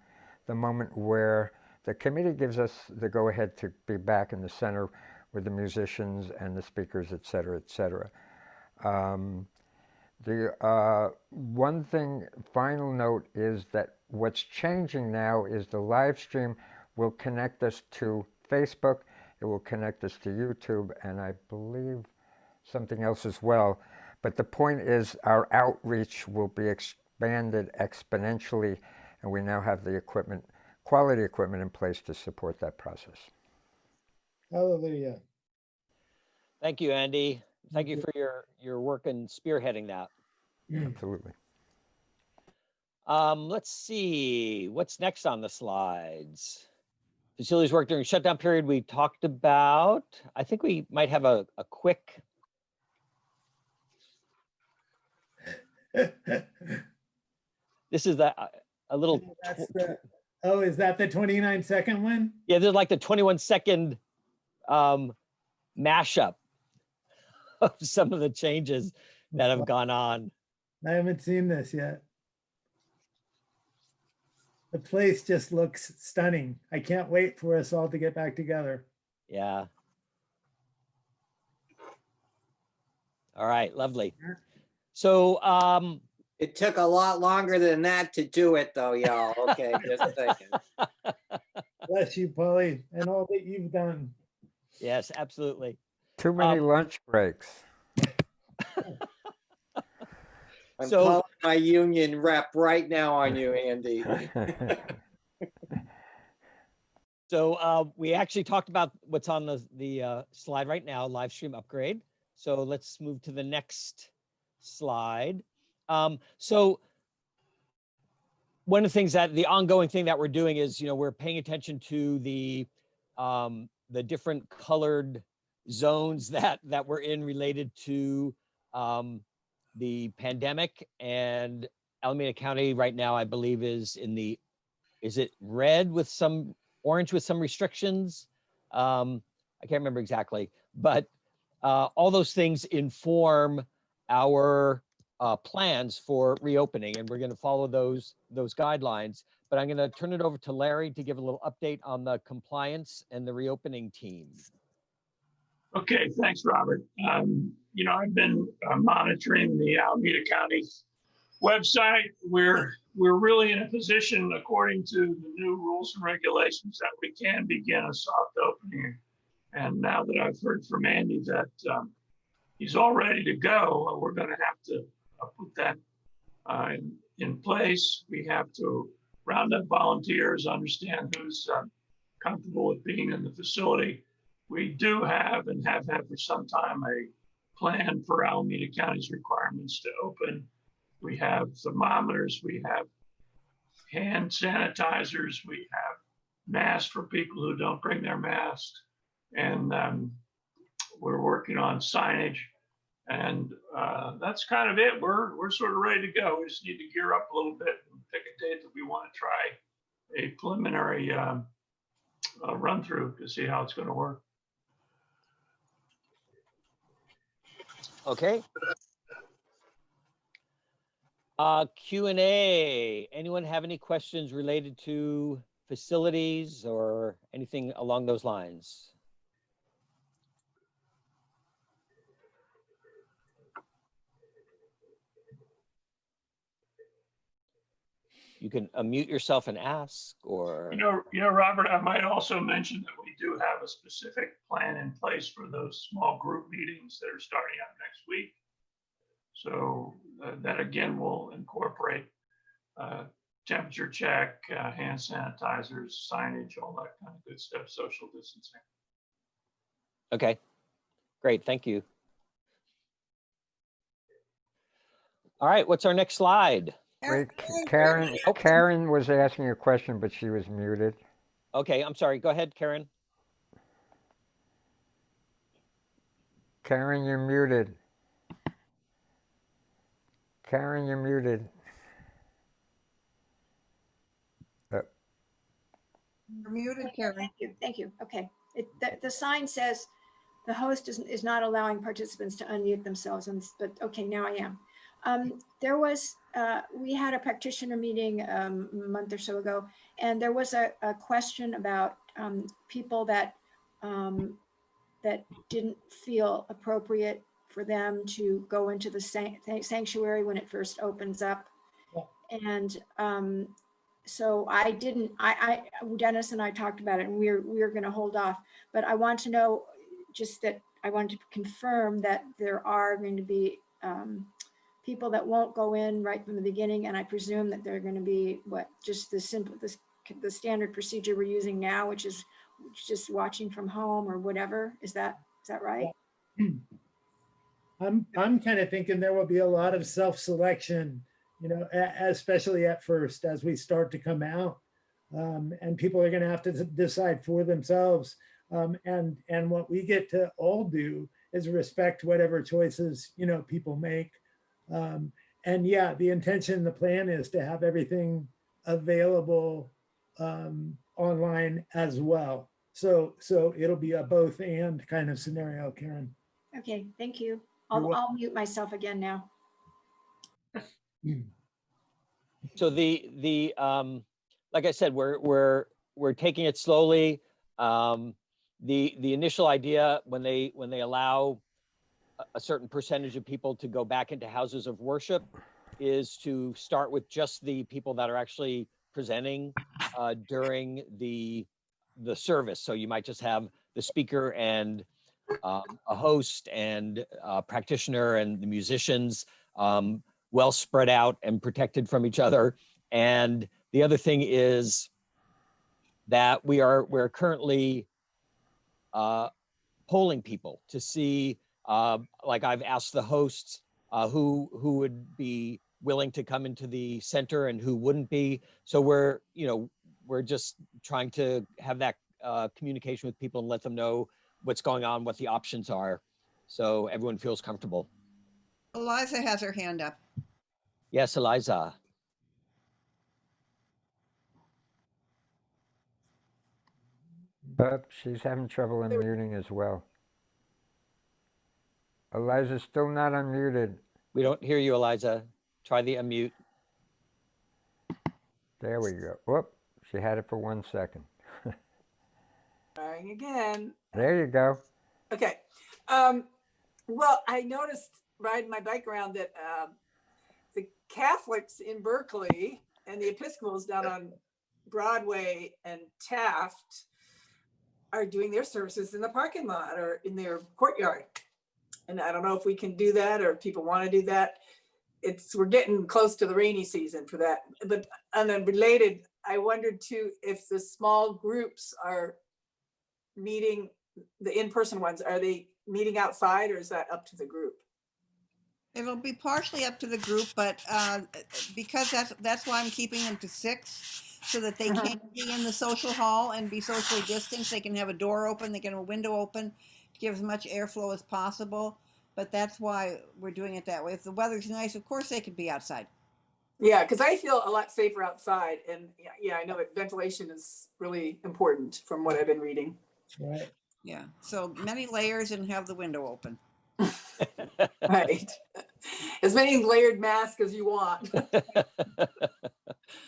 moment where the committee gives us the go-ahead to be back in the center with the musicians and the speakers, et cetera, et cetera. The one thing, final note, is that what's changing now is the live stream will connect us to Facebook, it will connect us to YouTube, and I believe something else as well. But the point is our outreach will be expanded exponentially, and we now have the equipment, quality equipment in place to support that process. Hallelujah. Thank you, Andy. Thank you for your work in spearheading that. Absolutely. Let's see what's next on the slides. Facilities work during shutdown period we talked about. I think we might have a quick. This is a little. Oh, is that the 29-second one? Yeah, there's like the 21-second mashup of some of the changes that have gone on. I haven't seen this yet. The place just looks stunning. I can't wait for us all to get back together. Yeah. All right, lovely. So it took a lot longer than that to do it though, y'all. Okay, just thinking. Bless you, Polly, and all that you've done. Yes, absolutely. Too many lunch breaks. I'm calling my union rep right now on you, Andy. So we actually talked about what's on the slide right now, live stream upgrade. So let's move to the next slide. So one of the things that the ongoing thing that we're doing is, we're paying attention to the different colored zones that we're in related to the pandemic, and Alameda County right now, I believe, is it red with some orange with some restrictions? I can't remember exactly, but all those things inform our plans for reopening, and we're going to follow those guidelines. But I'm going to turn it over to Larry to give a little update on the compliance and the reopening team. Okay, thanks, Robert. I've been monitoring the Alameda County website. We're really in a position, according to the new rules and regulations, that we can begin a soft opening. And now that I've heard from Andy that he's all ready to go, we're going to have to put that in place. We have to round up volunteers, understand who's comfortable with being in the facility. We do have and have had for some time a plan for Alameda County's requirements to open. We have thermometers, we have hand sanitizers, we have masks for people who don't bring their masks, and we're working on signage, and that's kind of it. We're sort of ready to go. We just need to gear up a little bit and pick a date that we want to try a preliminary run through to see how it's going to work. Okay. Q&A. Anyone have any questions related to facilities or anything along those lines? You can unmute yourself and ask, or Robert, I might also mention that we do have a specific plan in place for those small group meetings that are starting up next week. So that again will incorporate temperature check, hand sanitizers, signage, all that kind of good stuff, social distancing. okay, great, thank you. All right, what's our next slide? Wait, Karen was asking a question, but she was muted. Okay, I'm sorry. Go ahead, Karen. Karen, you're muted. Karen, you're muted. You're muted, Karen. Thank you. Thank you. Okay. The sign says the host is not allowing participants to unmute themselves, but okay, now I am. We had a practitioner meeting a month or so ago, and there was a question about people that didn't feel appropriate for them to go into the sanctuary when it first opens up. And so Dennis and I talked about it, and we're going to hold off, but I want to know just that I want to confirm that there are going to be people that won't go in right from the beginning. And I presume that they're going to be just the standard procedure we're using now, which is just watching from home or whatever. Is that right? I'm kind of thinking there will be a lot of self-selection, especially at first as we start to come out, and people are going to have to decide for themselves. And what we get to all do is respect whatever choices people make. And yeah, the intention, the plan is to have everything available online as well. So it'll be a both and kind of scenario, Karen. Okay, thank you. I'll mute myself again now. So the like I said, we're taking it slowly. The initial idea when they allow a certain percentage of people to go back into houses of worship is to start with just the people that are actually presenting during the service. So you might just have the speaker and a host and a practitioner and the musicians well spread out and protected from each other. And the other thing is that we're currently polling people to see, like I've asked the hosts who would be willing to come into the center and who wouldn't be. So we're just trying to have that communication with people and let them know what's going on, what the options are, so everyone feels comfortable. Eliza has her hand up. Yes, Eliza. But she's having trouble unmuting as well. Eliza's still not unmuted. We don't hear you, Eliza. Try the unmute. There we go. Whoop, she had it for 1 second. Trying again. There you go. Okay. Well, I noticed riding my bike around that the Catholics in Berkeley and the Episcopals down on Broadway and Taft are doing their services in the parking lot or in their courtyard. And I don't know if we can do that or if people want to do that. We're getting close to the rainy season for that. But unrelated, I wondered too if the small groups are meeting, the in-person ones, are they meeting outside or is that up to the group? It'll be partially up to the group, but because that's why I'm keeping them to 6, so that they can't be in the social hall and be socially distanced. They can have a door open, they can have a window open to give as much airflow as possible. But that's why we're doing it that way. If the weather's nice, of course they could be outside. Yeah, because I feel a lot safer outside. And yeah, I know that ventilation is really important from what I've been reading. Right. Yeah, so many layers and have the window open. Right. As many layered masks as you want.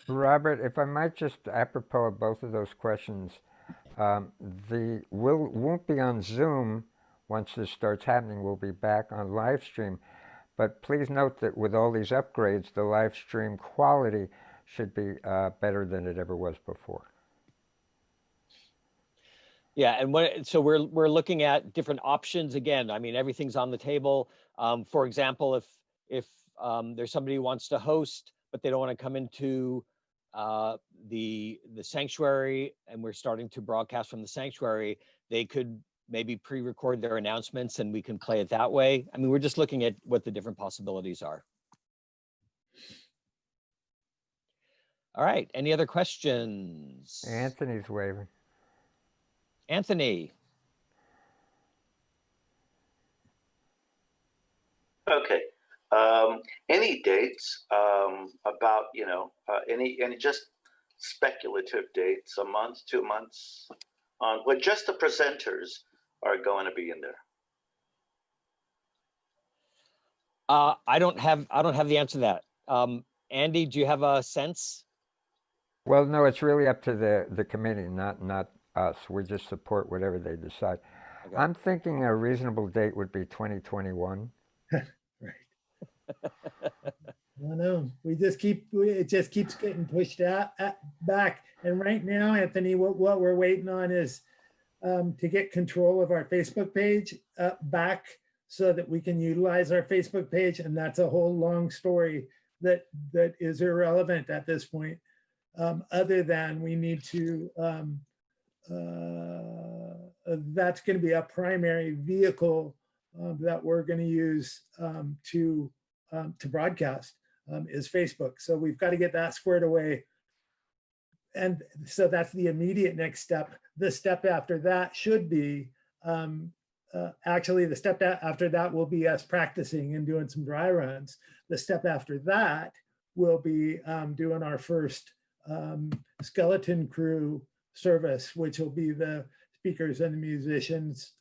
Robert, if I might just apropos of both of those questions, won't be on Zoom once this starts happening. We'll be back on live stream. But please note that with all these upgrades, the live stream quality should be better than it ever was before. Yeah, and so we're looking at different options again. I mean, everything's on the table. For example, if there's somebody who wants to host, but they don't want to come into the sanctuary, and we're starting to broadcast from the sanctuary, they could maybe pre-record their announcements and we can play it that way. I mean, we're just looking at what the different possibilities are. All right, any other questions? Anthony's waving. Anthony. Okay. Any dates about, any just speculative dates, a month, 2 months on what just the presenters are going to be in there? I don't have the answer to that. Andy, do you have a sense? Well, no, it's really up to the committee, not us. We just support whatever they decide. Okay. I'm thinking a reasonable date would be 2021. Right. I know. It just keeps getting pushed back. And right now, Anthony, what we're waiting on is to get control of our Facebook page back so that we can utilize our Facebook page. And that's a whole long story that is irrelevant at this point. Other than we need to, that's going to be a primary vehicle that we're going to use to broadcast is Facebook. So we've got to get that squared away. And so that's the immediate next step. The step after that should be, actually the step after that will be us practicing and doing some dry runs. The step after that will be doing our first skeleton crew service, which will be the speakers and the musicians.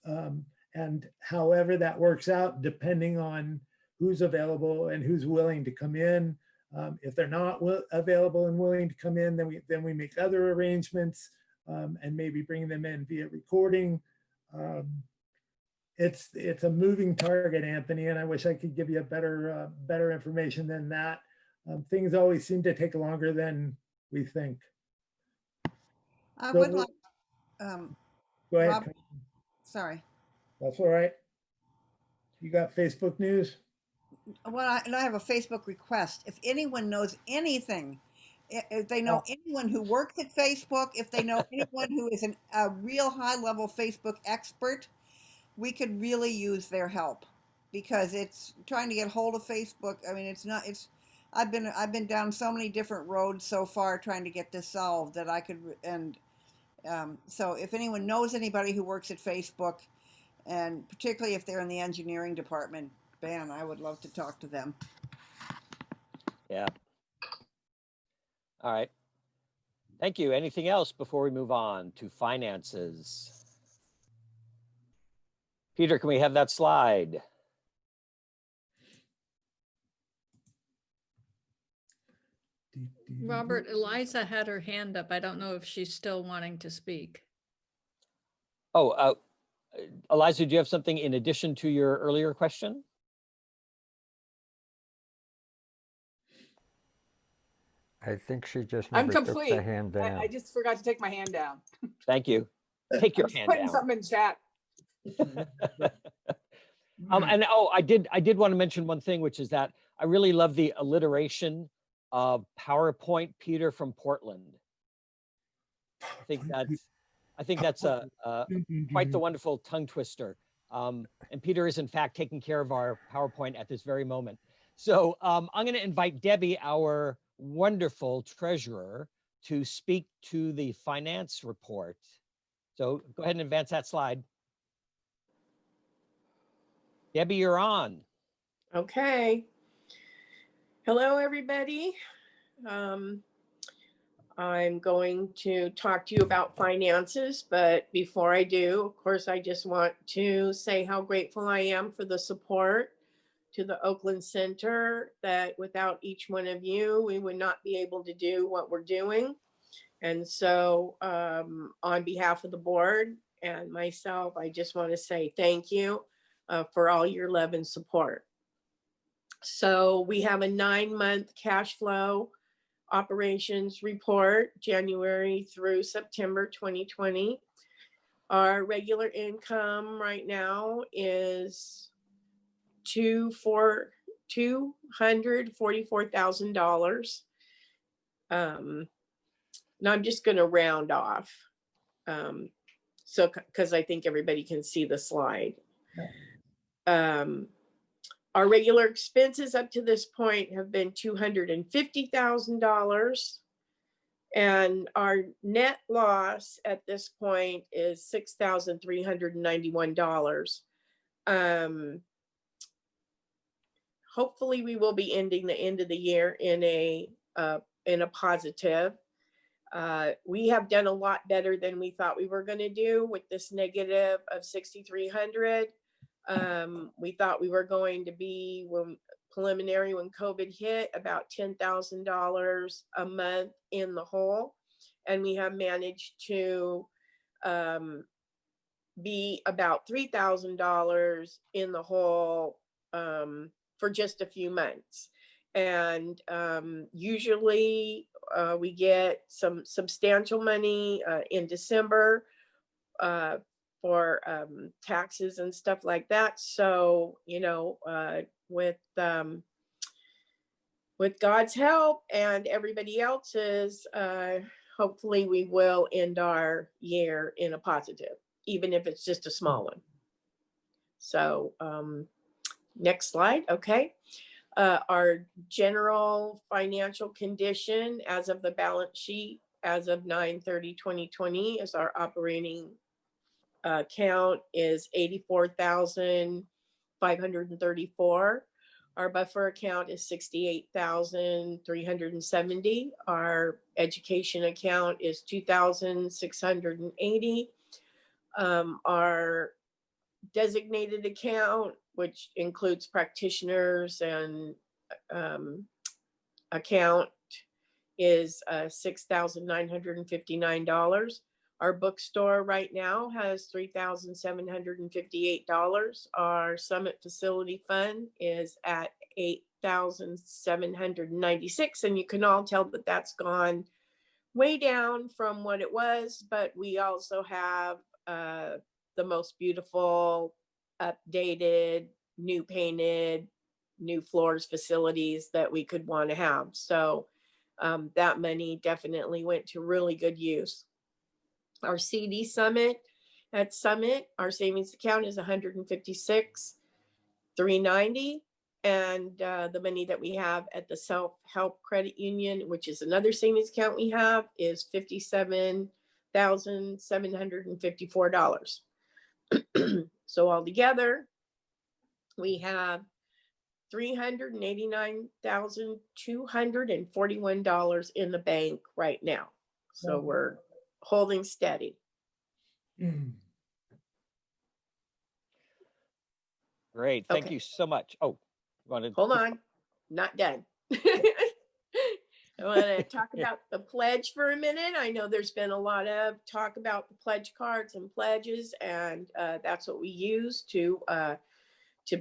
And however that works out, depending on who's available and who's willing to come in. If they're not available and willing to come in, then we make other arrangements and maybe bring them in via recording. It's a moving target, Anthony, and I wish I could give you a better information than that. Things always seem to take longer than we think. I would like, go ahead. Rob, sorry. That's all right. You got Facebook news? Well, I have a Facebook request. If anyone knows anything, if they know anyone who works at Facebook, if they know anyone who is a real high-level Facebook expert, we could really use their help, because it's trying to get hold of Facebook. I mean, I've been down so many different roads so far trying to get this solved that I could, and so if anyone knows anybody who works at Facebook, and particularly if they're in the engineering department, man, I would love to talk to them. Yeah. All right. Thank you. Anything else before we move on to finances? Peter, can we have that slide? Robert, Eliza had her hand up. I don't know if she's still wanting to speak. Oh, Eliza, do you have something in addition to your earlier question? I think she just I'm never complete. took the hand down. I just forgot to take my hand down. Thank you. Take your hand putting down. something in chat. And I did want to mention one thing, which is that I really love the alliteration of PowerPoint Peter from Portland. I think that's quite the wonderful tongue twister. And Peter is in fact taking care of our PowerPoint at this very moment. So I'm going to invite Debbie, our wonderful treasurer, to speak to the finance report. So go ahead and advance that slide. Debbie, you're on. Okay. Hello, everybody. I'm going to talk to you about finances, but before I do, of course, I just want to say how grateful I am for the support to the Oakland Center that without each one of you, we would not be able to do what we're doing. And so on behalf of the board and myself, I just want to say thank you for all your love and support. So we have a 9-month cash flow operations report, January through September 2020. Our regular income right now is $244,000. Now I'm just going to round off. So, because I think everybody can see the slide. Our regular expenses up to this point have been $250,000. And our net loss at this point is $6,391. Hopefully we will be ending the end of the year in a positive. We have done a lot better than we thought we were going to do with this negative of 6,300. We thought we were going to be when COVID hit about $10,000 a month in the hole, and we have managed to be about $3,000 in the hole for just a few months. And usually we get some substantial money in December for taxes and stuff like that. So, you know, with God's help and everybody else's, hopefully we will end our year in a positive, even if it's just a small one. So next slide. Okay. Our general financial condition as of the balance sheet as of 9/30/2020 is our operating account is 84,534. Our buffer account is 68,370. Our education account is 2,680. Our designated account, which includes practitioners and account, is $6,959. Our bookstore right now has $3,758. Our Summit Facility Fund is at $8,796. And you can all tell that that's gone way down from what it was, but we also have the most beautiful, updated, new painted, new floors facilities that we could want to have. So that money definitely went to really good use. Our CD Summit, at Summit, our savings account is $156,390. And the money that we have at the Self-Help Credit Union, which is another savings account we have, is $57,754. So altogether, we have $389,241 in the bank right now. So we're holding steady. Great. Thank Okay. you so much. Oh, Hold on, not done. I want to talk about the pledge for a minute. I know there's been a lot of talk about the pledge cards and pledges, and that's what we use to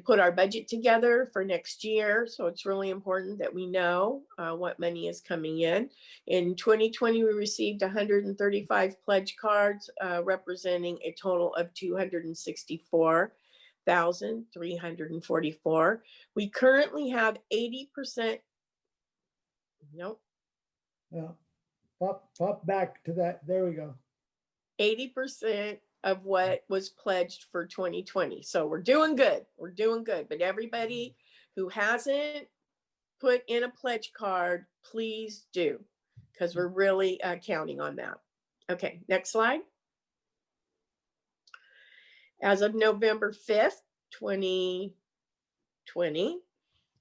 put our budget together for next year. So it's really important that we know what money is coming in. In 2020, we received 135 pledge cards representing a total of $264,344. We currently have 80%. Nope. Yeah. Pop back to that. There we go. 80% of what was pledged for 2020. So we're doing good. We're doing good. But everybody who hasn't put in a pledge card, please do, because we're really counting on that. Okay, next slide. As of November 5th, 2020,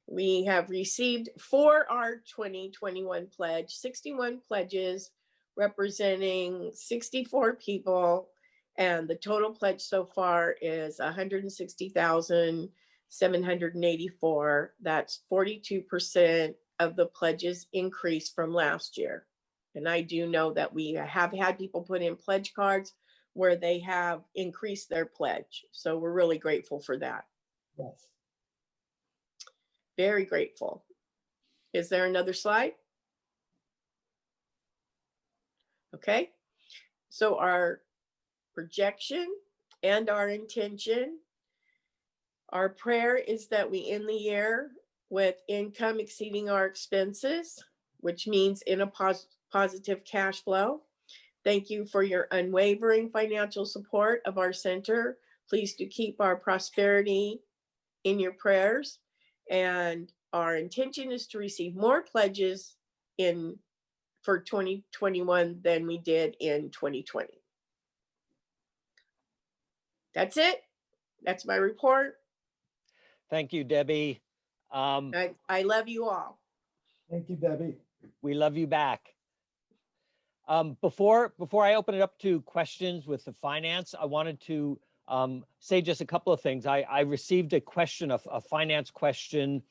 we have received for our 2021 pledge, 61 pledges representing 64 people. And the total pledge so far is $160,750. $784. That's 42% of the pledges increase from last year. And I do know that we have had people put in pledge cards where they have increased their pledge. So we're really grateful for that. Yes. Very grateful. Is there another slide? Okay. So our projection and our intention, our prayer is that we end the year with income exceeding our expenses, which means in a positive cash flow. Thank you for your unwavering financial support of our center. Please do keep our prosperity in your prayers. And our intention is to receive more pledges for 2021 than we did in 2020. That's it. That's my report. Thank you, Debbie. I love you all. Thank you, Debbie. We love you back. Before I open it up to questions with the finance, I wanted to say just a couple of things. I received a question, a finance question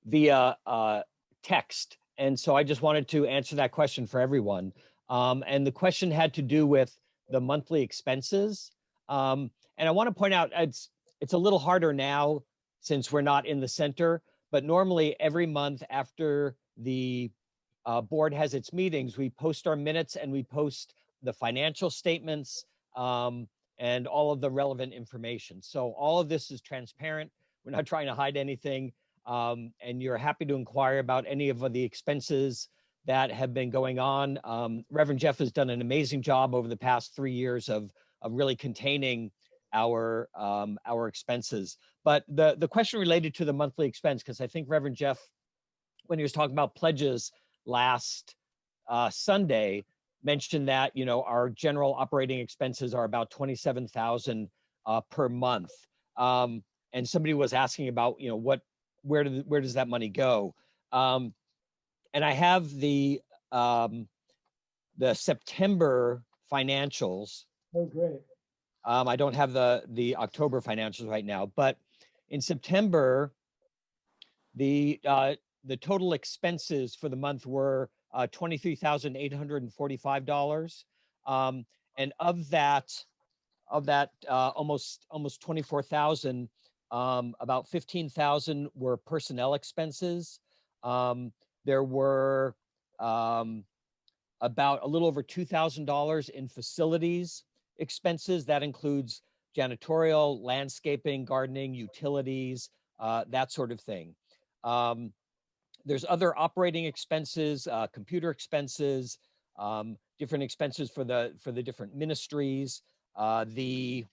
via text. And so I just wanted to answer that question for everyone. And the question had to do with the monthly expenses. And I want to point out, it's a little harder now since we're not in the center, but normally every month after the board has its meetings, we post our minutes and we post the financial statements and all of the relevant information. So all of this is transparent. We're not trying to hide anything. And you're happy to inquire about any of the expenses that have been going on. Reverend Jeff has done an amazing job over the past 3 years of really containing our expenses. But the question related to the monthly expense, because I think Reverend Jeff, when he was talking about pledges last Sunday, mentioned that, you know, our general operating expenses are about $27,000 per month. And somebody was asking about, you know, where does that money go? And I have the September financials. Oh, great. I don't have the October financials right now, but in September, the total expenses for the month were $23,845. And of that almost 24,000, about 15,000 were personnel expenses. There were about a little over $2,000 in facilities expenses. That includes janitorial, landscaping, gardening, utilities, that sort of thing. There's other operating expenses, computer expenses, different expenses for the different ministries. I'm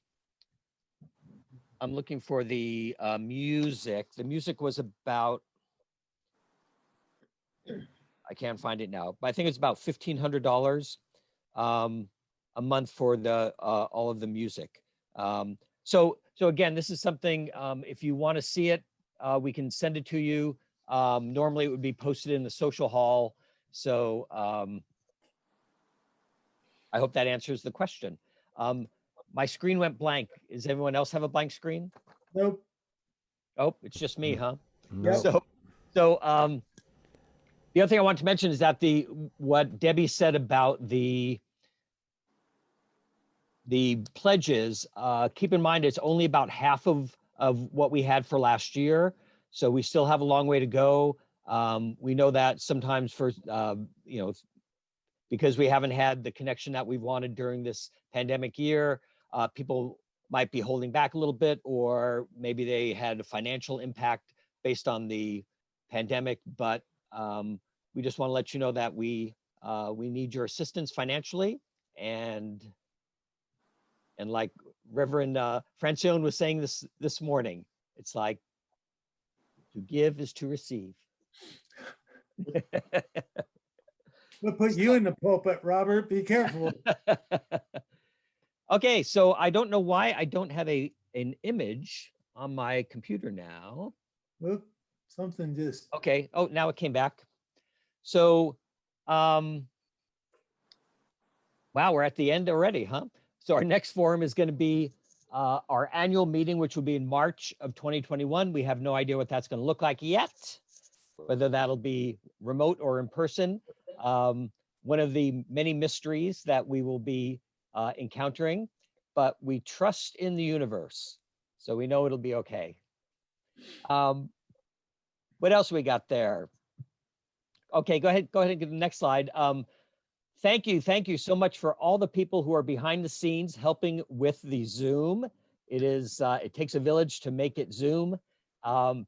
looking for the music. The music was about, I can't find it now, but I think it's about $1,500 a month for all of the music. So again, this is something, if you want to see it, we can send it to you. Normally it would be posted in the social hall. So I hope that answers the question. My screen went blank. Does everyone else have a blank screen? Nope. Oh, it's just me, huh? Yep. So the other thing I want to mention is that what Debbie said about the pledges, keep in mind it's only about half of what we had for last year. So we still have a long way to go. We know that sometimes for, you know, because we haven't had the connection that we wanted during this pandemic year, people might be holding back a little bit, or maybe they had a financial impact based on the pandemic. But we just want to let you know that we need your assistance financially, and like Reverend Francione was saying this morning, it's like to give is to receive. We'll put you in the pulpit, Robert. Be careful. Okay, so I don't know why I don't have an image on my computer now. Oop, something just. Okay. Oh, now it came back. So, wow, we're at the end already, huh? So our next forum is going to be our annual meeting, which will be in March of 2021. We have no idea what that's going to look like yet, whether that'll be remote or in person. One of the many mysteries that we will be encountering, but we trust in the universe, so we know it'll be okay. What else we got there? Okay, go ahead and get the next slide. Thank you so much for all the people who are behind the scenes helping with the Zoom. It takes a village to make it Zoom.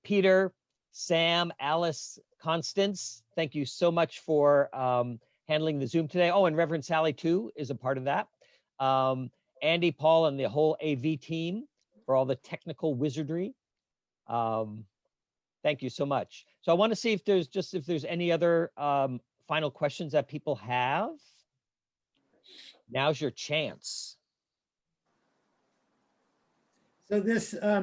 Peter, Sam, Alice, Constance, thank you so much for handling the Zoom today. Oh, and Reverend Sally too is a part of that. Andy, Paul, and the whole AV team for all the technical wizardry. Thank you so much. So I want to see if there's any other final questions that people have. Now's your chance. So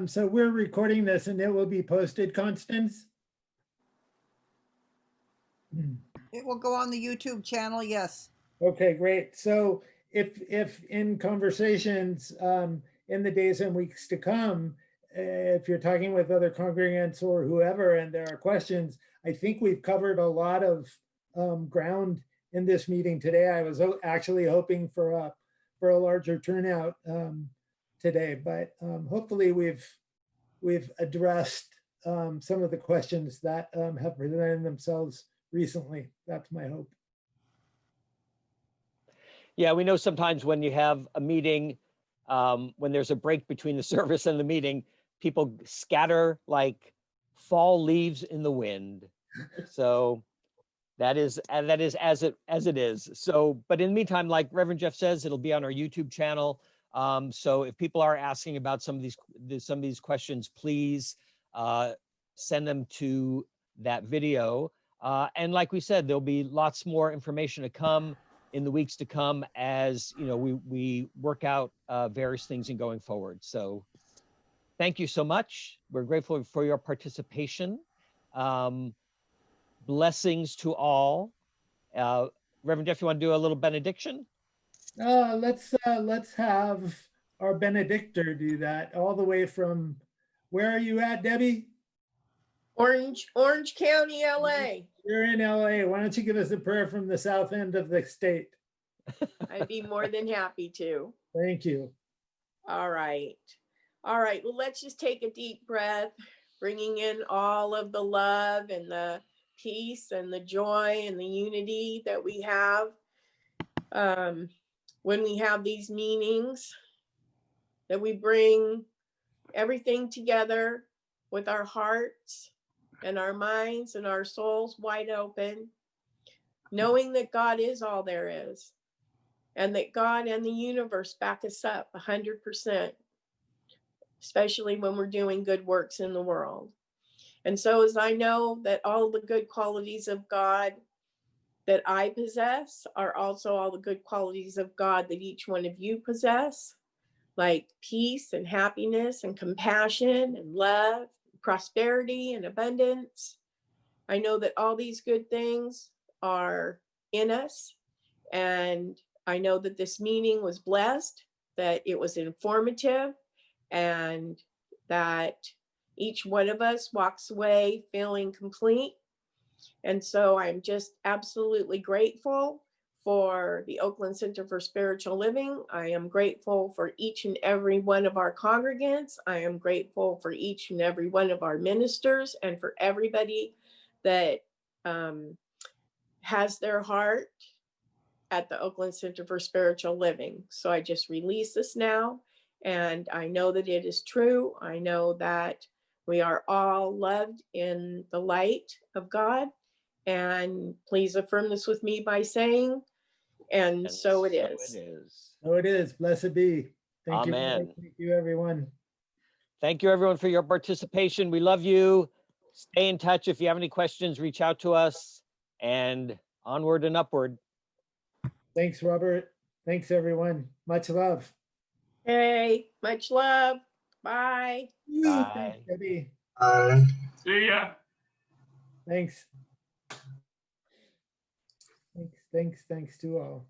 so we're recording this and it will be posted, Constance? It will go on the YouTube channel, yes. Okay, great. So if in conversations in the days and weeks to come, if you're talking with other congregants or whoever and there are questions, I think we've covered a lot of ground in this meeting today. I was actually hoping for a larger turnout today, but hopefully we've addressed some of the questions that have presented themselves recently. That's my hope. Yeah, we know sometimes when you have a meeting, when there's a break between the service and the meeting, people scatter like fall leaves in the wind. So that is as it is. So, but in the meantime, like Reverend Jeff says, it'll be on our YouTube channel. So if people are asking about some of these questions, please send them to that video. And like we said, there'll be lots more information to come in the weeks to come as we work out various things and going forward. So thank you so much. We're grateful for your participation. Blessings to all. Reverend Jeff, you want to do a little benediction? Let's have our benedictor do that all the way from, where are you at, Debbie? Orange County, LA. You're in LA. Why don't you give us a prayer from the south end of the state? I'd be more than happy to. Thank you. All right. Well, let's just take a deep breath, bringing in all of the love and the peace and the joy and the unity that we have when we have these meetings, that we bring everything together with our hearts and our minds and our souls wide open, knowing that God is all there is, and that God and the universe back us up 100%, especially when we're doing good works in the world. And so as I know that all the good qualities of God that I possess are also all the good qualities of God that each one of you possess, like peace and happiness and compassion and love, prosperity and abundance. I know that all these good things are in us. And I know that this meeting was blessed, that it was informative, and that each one of us walks away feeling complete. And so I'm just absolutely grateful for the Oakland Center for Spiritual Living. I am grateful for each and every one of our congregants. I am grateful for each and every one of our ministers and for everybody that has their heart at the Oakland Center for Spiritual Living. So I just release this now, and I know that it is true. I know that we are all loved in the light of God. And please affirm this with me by saying, and so it is. So it is. Blessed be. Thank you. Amen. Thank you, everyone. Thank you, everyone, for your participation. We love you. Stay in touch. If you have any questions, reach out to us, and onward and upward. Thanks, Robert. Thanks, everyone. Much love. Hey, much love. Bye. Bye. Thanks, Debbie. Bye. See ya. Thanks. Thanks to all.